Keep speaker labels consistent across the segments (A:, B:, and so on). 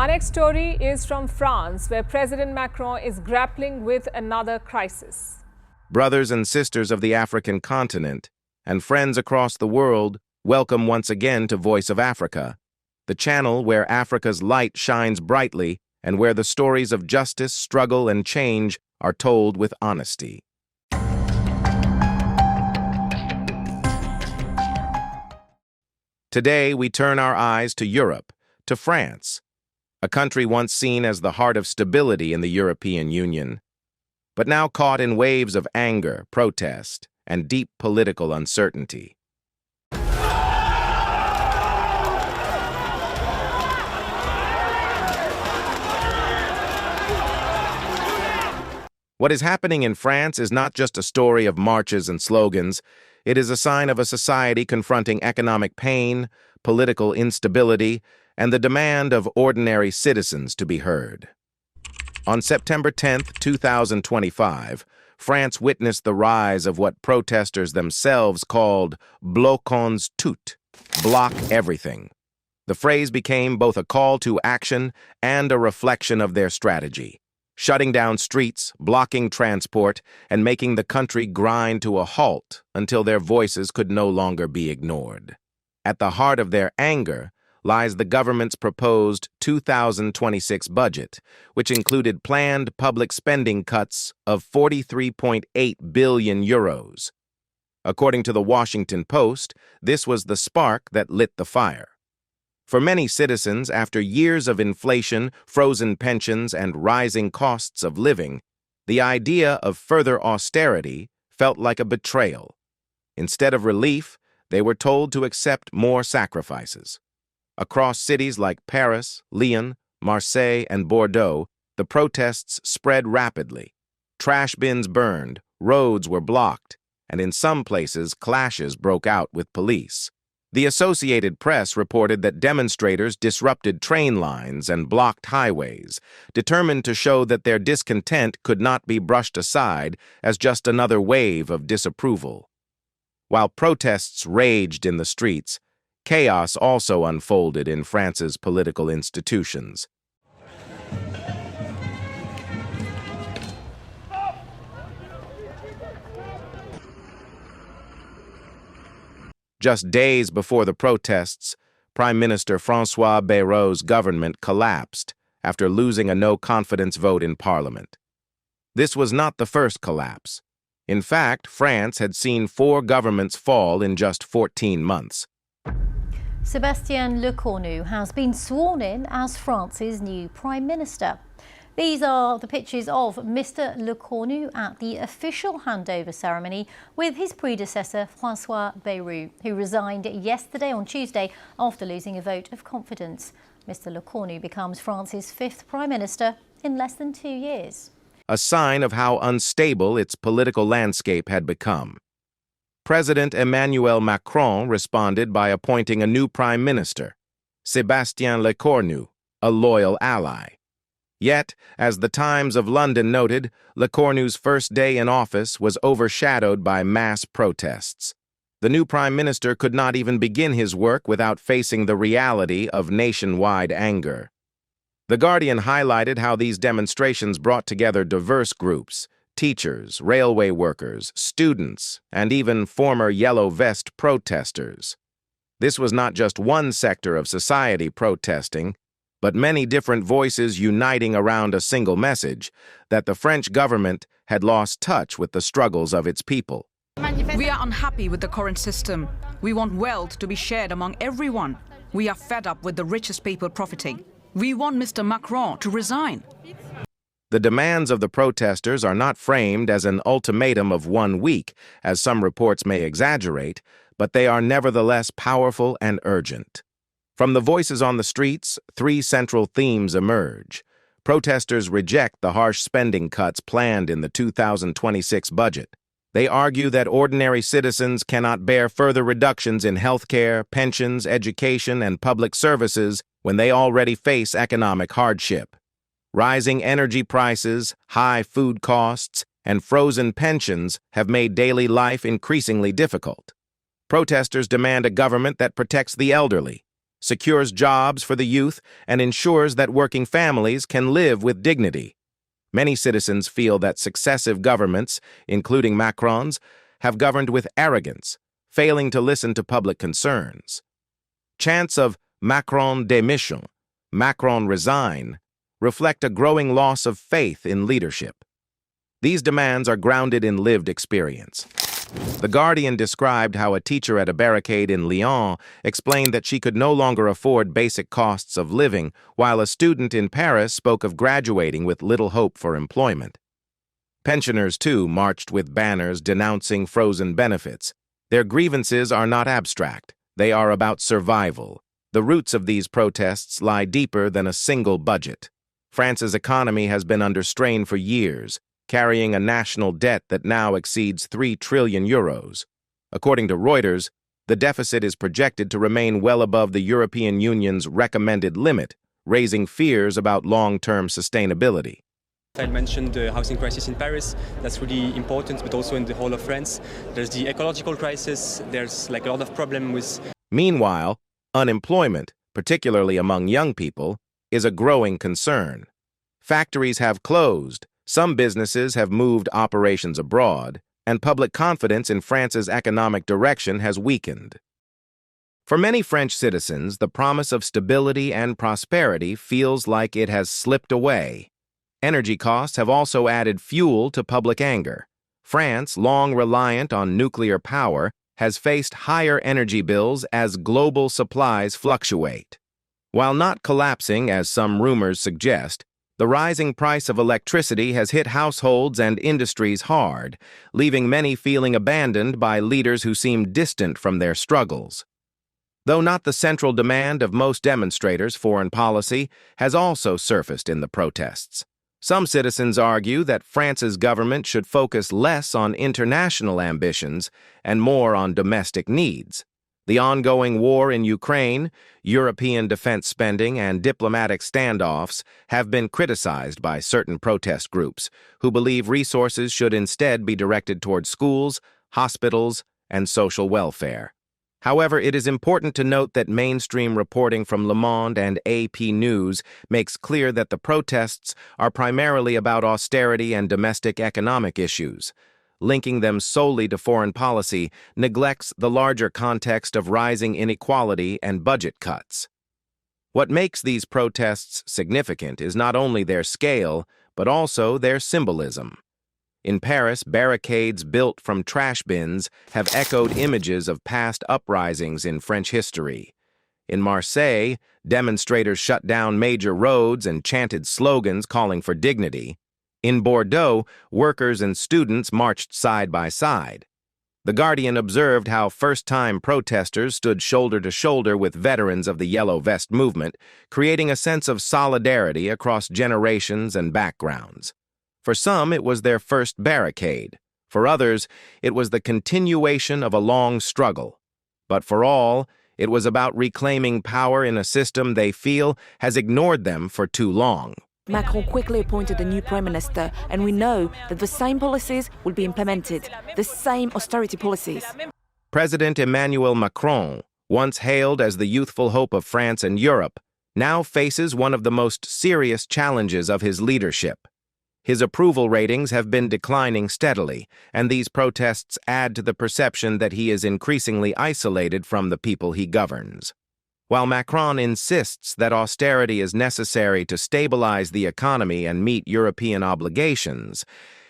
A: Our next story is from France, where President Macron is grappling with another crisis.
B: Brothers and sisters of the African continent and friends across the world, welcome once again to Voice of Africa, the channel where Africa's light shines brightly and where the stories of justice, struggle, and change are told with honesty. Today, we turn our eyes to Europe, to France, a country once seen as the heart of stability in the European Union, but now caught in waves of anger, protest, and deep political uncertainty. What is happening in France is not just a story of marches and slogans. It is a sign of a society confronting economic pain, political instability, and the demand of ordinary citizens to be heard. On September 10, 2025, France witnessed the rise of what protesters themselves called bloquons tout, block everything. The phrase became both a call to action and a reflection of their strategy, shutting down streets, blocking transport, and making the country grind to a halt until their voices could no longer be ignored. At the heart of their anger lies the government's proposed 2026 budget, which included planned public spending cuts of 43.8 billion euros. According to the Washington Post, this was the spark that lit the fire. For many citizens, after years of inflation, frozen pensions, and rising costs of living, the idea of further austerity felt like a betrayal. Instead of relief, they were told to accept more sacrifices. Across cities like Paris, Lyon, Marseille, and Bordeaux, the protests spread rapidly. Trash bins burned, roads were blocked, and in some places, clashes broke out with police. The Associated Press reported that demonstrators disrupted train lines and blocked highways, determined to show that their discontent could not be brushed aside as just another wave of disapproval. While protests raged in the streets, chaos also unfolded in France's political institutions. Just days before the protests, Prime Minister François Bayrou's government collapsed after losing a no-confidence vote in Parliament. This was not the first collapse. In fact, France had seen 4 governments fall in just 14 months.
C: Sébastien Lecornu has been sworn in as France's new Prime Minister. These are the pictures of Mr. Lecornu at the official handover ceremony with his predecessor François Bayrou, who resigned yesterday on Tuesday after losing a vote of confidence. Mr. Lecornu becomes France's 5th Prime Minister in less than 2 years.
B: A sign of how unstable its political landscape had become. President Emmanuel Macron responded by appointing a new Prime Minister, Sébastien Lecornu, a loyal ally. Yet, as the Times of London noted, Lecornu's first day in office was overshadowed by mass protests. The new Prime Minister could not even begin his work without facing the reality of nationwide anger. The Guardian highlighted how these demonstrations brought together diverse groups: teachers, railway workers, students, and even former Yellow Vest protesters. This was not just one sector of society protesting, but many different voices uniting around a single message that the French government had lost touch with the struggles of its people.
D: We are unhappy with the current system. We want wealth to be shared among everyone. We are fed up with the richest people profiting. We want Mr. Macron to resign.
B: The demands of the protesters are not framed as an ultimatum of 1 week, as some reports may exaggerate, but they are nevertheless powerful and urgent. From the voices on the streets, 3 central themes emerge. Protesters reject the harsh spending cuts planned in the 2026 budget. They argue that ordinary citizens cannot bear further reductions in healthcare, pensions, education, and public services when they already face economic hardship. Rising energy prices, high food costs, and frozen pensions have made daily life increasingly difficult. Protesters demand a government that protects the elderly, secures jobs for the youth, and ensures that working families can live with dignity. Many citizens feel that successive governments, including Macron's, have governed with arrogance, failing to listen to public concerns. Chants of Macron démission, Macron resign, reflect a growing loss of faith in leadership. These demands are grounded in lived experience. The Guardian described how a teacher at a barricade in Lyon explained that she could no longer afford basic costs of living, while a student in Paris spoke of graduating with little hope for employment. Pensioners, too, marched with banners denouncing frozen benefits. Their grievances are not abstract. They are about survival. The roots of these protests lie deeper than a single budget. France's economy has been under strain for years, carrying a national debt that now exceeds 3 trillion euros. According to Reuters, the deficit is projected to remain well above the European Union's recommended limit, raising fears about long-term sustainability.
E: I mentioned the housing crisis in Paris. That's really important, but also in the whole of France. There's the ecological crisis. There's a lot of problems with...
B: Meanwhile, unemployment, particularly among young people, is a growing concern. Factories have closed, some businesses have moved operations abroad, and public confidence in France's economic direction has weakened. For many French citizens, the promise of stability and prosperity feels like it has slipped away. Energy costs have also added fuel to public anger. France, long reliant on nuclear power, has faced higher energy bills as global supplies fluctuate. While not collapsing, as some rumors suggest, the rising price of electricity has hit households and industries hard, leaving many feeling abandoned by leaders who seem distant from their struggles. Though not the central demand of most demonstrators, foreign policy has also surfaced in the protests. Some citizens argue that France's government should focus less on international ambitions and more on domestic needs. The ongoing war in Ukraine, European defense spending, and diplomatic standoffs have been criticized by certain protest groups who believe resources should instead be directed toward schools, hospitals, and social welfare. However, it is important to note that mainstream reporting from Le Monde and AP News makes clear that the protests are primarily about austerity and domestic economic issues. Linking them solely to foreign policy neglects the larger context of rising inequality and budget cuts. What makes these protests significant is not only their scale, but also their symbolism. In Paris, barricades built from trash bins have echoed images of past uprisings in French history. In Marseille, demonstrators shut down major roads and chanted slogans calling for dignity. In Bordeaux, workers and students marched side by side. The Guardian observed how first-time protesters stood shoulder to shoulder with veterans of the Yellow Vest movement, creating a sense of solidarity across generations and backgrounds. For some, it was their first barricade. For others, it was the continuation of a long struggle. But for all, it was about reclaiming power in a system they feel has ignored them for too long.
F: Macron quickly appointed a new Prime Minister, and we know that the same policies will be implemented, the same austerity policies.
B: President Emmanuel Macron, once hailed as the youthful hope of France and Europe, now faces one of the most serious challenges of his leadership. His approval ratings have been declining steadily, and these protests add to the perception that he is increasingly isolated from the people he governs. While Macron insists that austerity is necessary to stabilize the economy and meet European obligations,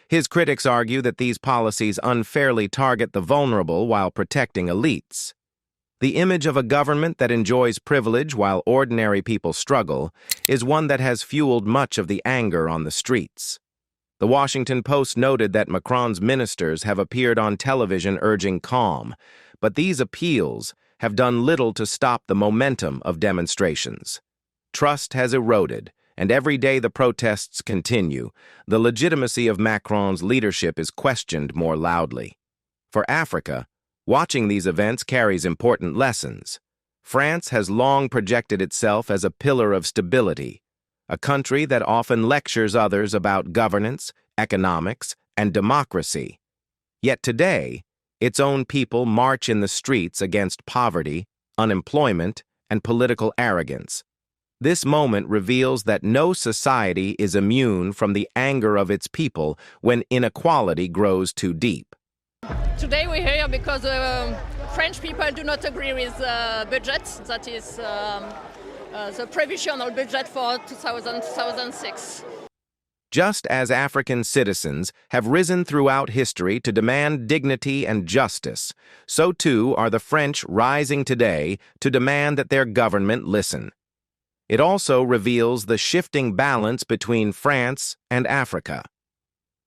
B: his critics argue that these policies unfairly target the vulnerable while protecting elites. The image of a government that enjoys privilege while ordinary people struggle is one that has fueled much of the anger on the streets. The Washington Post noted that Macron's ministers have appeared on television urging calm, but these appeals have done little to stop the momentum of demonstrations. Trust has eroded, and every day the protests continue, the legitimacy of Macron's leadership is questioned more loudly. For Africa, watching these events carries important lessons. France has long projected itself as a pillar of stability, a country that often lectures others about governance, economics, and democracy. Yet today, its own people march in the streets against poverty, unemployment, and political arrogance. This moment reveals that no society is immune from the anger of its people when inequality grows too deep.
G: Today we're here because French people do not agree with the budget, that is the provisional budget for 2006.
B: Just as African citizens have risen throughout history to demand dignity and justice, so too are the French rising today to demand that their government listen. It also reveals the shifting balance between France and Africa.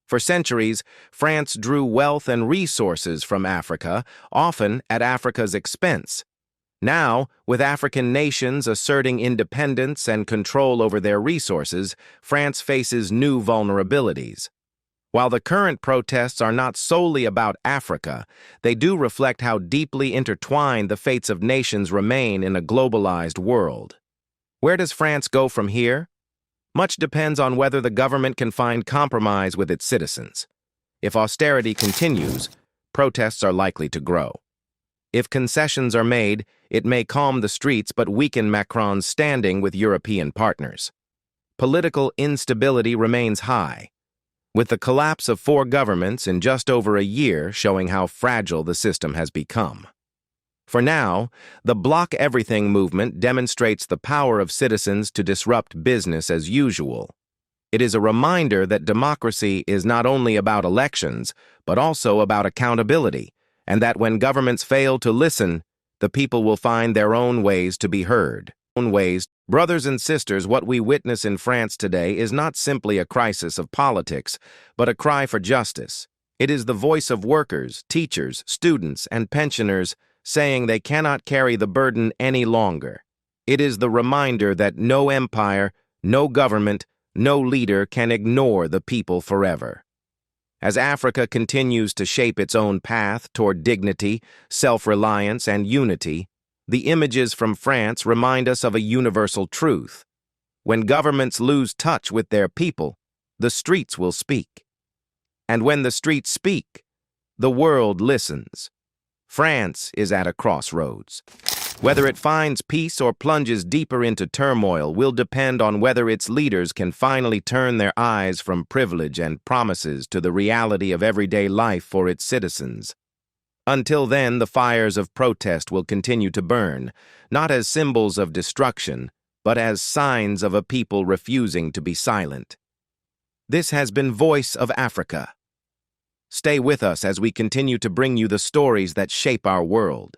B: For centuries, France drew wealth and resources from Africa, often at Africa's expense. Now, with African nations asserting independence and control over their resources, France faces new vulnerabilities. While the current protests are not solely about Africa, they do reflect how deeply intertwined the fates of nations remain in a globalized world. Where does France go from here? Much depends on whether the government can find compromise with its citizens. If austerity continues, protests are likely to grow. If concessions are made, it may calm the streets but weaken Macron's standing with European partners. Political instability remains high, with the collapse of 4 governments in just over a year showing how fragile the system has become. For now, the Block Everything movement demonstrates the power of citizens to disrupt business as usual. It is a reminder that democracy is not only about elections, but also about accountability, and that when governments fail to listen, the people will find their own ways to be heard. Brothers and sisters, what we witness in France today is not simply a crisis of politics, but a cry for justice. It is the voice of workers, teachers, students, and pensioners saying they cannot carry the burden any longer. It is the reminder that no empire, no government, no leader can ignore the people forever. As Africa continues to shape its own path toward dignity, self-reliance, and unity, the images from France remind us of a universal truth. When governments lose touch with their people, the streets will speak. And when the streets speak, the world listens. France is at a crossroads. Whether it finds peace or plunges deeper into turmoil will depend on whether its leaders can finally turn their eyes from privilege and promises to the reality of everyday life for its citizens. Until then, the fires of protest will continue to burn, not as symbols of destruction, but as signs of a people refusing to be silent. This has been Voice of Africa. Stay with us as we continue to bring you the stories that shape our world.